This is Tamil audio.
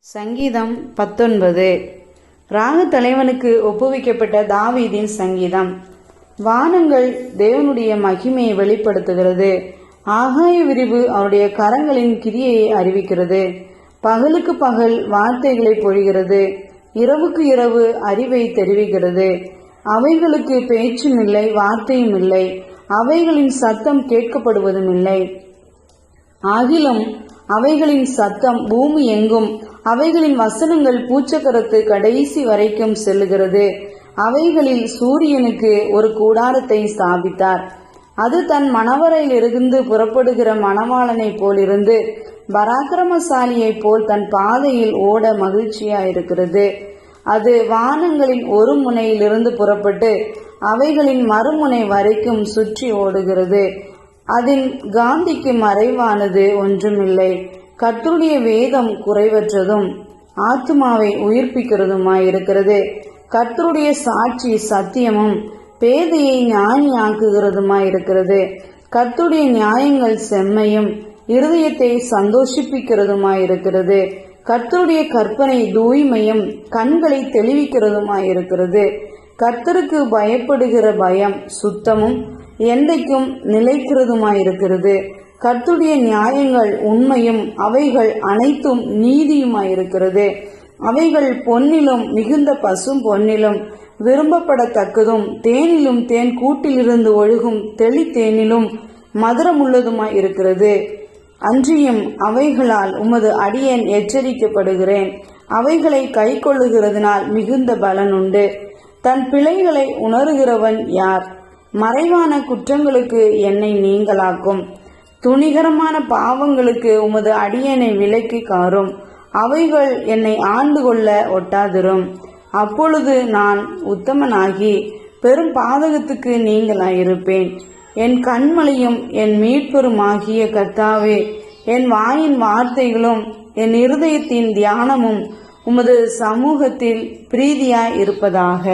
சங்கீதம் 19. ராக தலைவனுக்கு ஒப்புவிக்கப்பட்ட தாவீதின் சங்கீதம். வானங்கள் தேவனுடைய மகிமையை வெளிப்படுத்துகிறது. ஆகாய விரிவு அவருடைய கரங்களின் கிரியையை அறிவிக்கிறது. பகலுக்கு பகல் வார்த்தைகளை பொழிகிறது, இரவுக்கு இரவு அறிவை தெரிவிக்கிறது. அவைகளுக்கு பேச்சும் இல்லை, வார்த்தையும் இல்லை, அவைகளின் சத்தம் கேட்கப்படுவதும் இல்லை. ஆகிலும் அவைகளின் சத்தம் பூமி எங்கும், அவைகளின் வசனங்கள் பூச்சக்கரத்து கடைசி வரைக்கும் செல்லுகிறது. அவைகளில் சூரியனுக்கு ஒரு கூடாரத்தை ஸ்தாபித்தார். அது தன் மணவரையிலிருந்து புறப்படுகிற மணவாளனை போலிருந்து பராக்கிரமசாலியை போல் தன் பாதையில் ஓட மகிழ்ச்சியாயிருக்கிறது. அது வானங்களின் ஒரு முனையிலிருந்து புறப்பட்டு அவைகளின் மறுமுனை வரைக்கும் சுற்றி ஓடுகிறது. அதன் காந்திக்கு மறைவானது ஒன்றுமில்லை. கர்த்தருடைய வேதம் குறைவற்றதும் ஆத்துமாவை உயிர்ப்பிக்கிறதுமாயிருக்கிறது. கர்த்தருடைய சாட்சி சத்தியமும் பேதையை ஞானியாக்குகிறதுமாயிருக்கிறது. கர்த்தருடைய நியாயங்கள் செம்மையும் இருதயத்தை சந்தோஷிப்பிக்கிறதுமாயிருக்கிறது. கர்த்தருடைய கற்பனை தூய்மையும் கண்களை தெளிவிக்கிறதுமாயிருக்கிறது. கர்த்தருக்கு பயப்படுகிற பயம் சுத்தமும் என்றைக்கும் நிலைக்கிறதுமாயிருக்கிறது. கர்த்தருடைய நியாயங்கள் உண்மையும் அவைகள் அனைத்தும் நீதியுமாயிருக்கிறது. அவைகள் பொன்னிலும் மிகுந்த பசும் பொன்னிலும் விரும்பப்படத்தக்கதும் தேனிலும் தேன் கூட்டிலிருந்து ஒழுகும் தெளித்தேனிலும் மதுரமுள்ளதுமாயிருக்கிறது. அன்றியும் அவைகளால் உமது அடியேன் எச்சரிக்கப்படுகிறேன். அவைகளை கை கொள்ளுகிறதுனால் மிகுந்த பலன் உண்டு. தன் பிழைகளை உணர்கிறவன் யார்? மறைவான குற்றங்களுக்கு என்னை நீங்களாக்கும். துணிகரமான பாவங்களுக்கு உமது அடியேனை விலக்கி காரும். அவைகள் என்னை ஆண்டு கொள்ள ஒட்டாதிரும். அப்பொழுது நான் உத்தமனாகி பெரும் பாதகத்துக்கு நீங்களாயிருப்பேன். என் கண்மலையும் என் மீட்பெருமாகிய கர்த்தாவே, என் வாயின் வார்த்தைகளும் என் இருதயத்தின் தியானமும் உமது சமூகத்தில் பிரீதியாய் இருப்பதாக.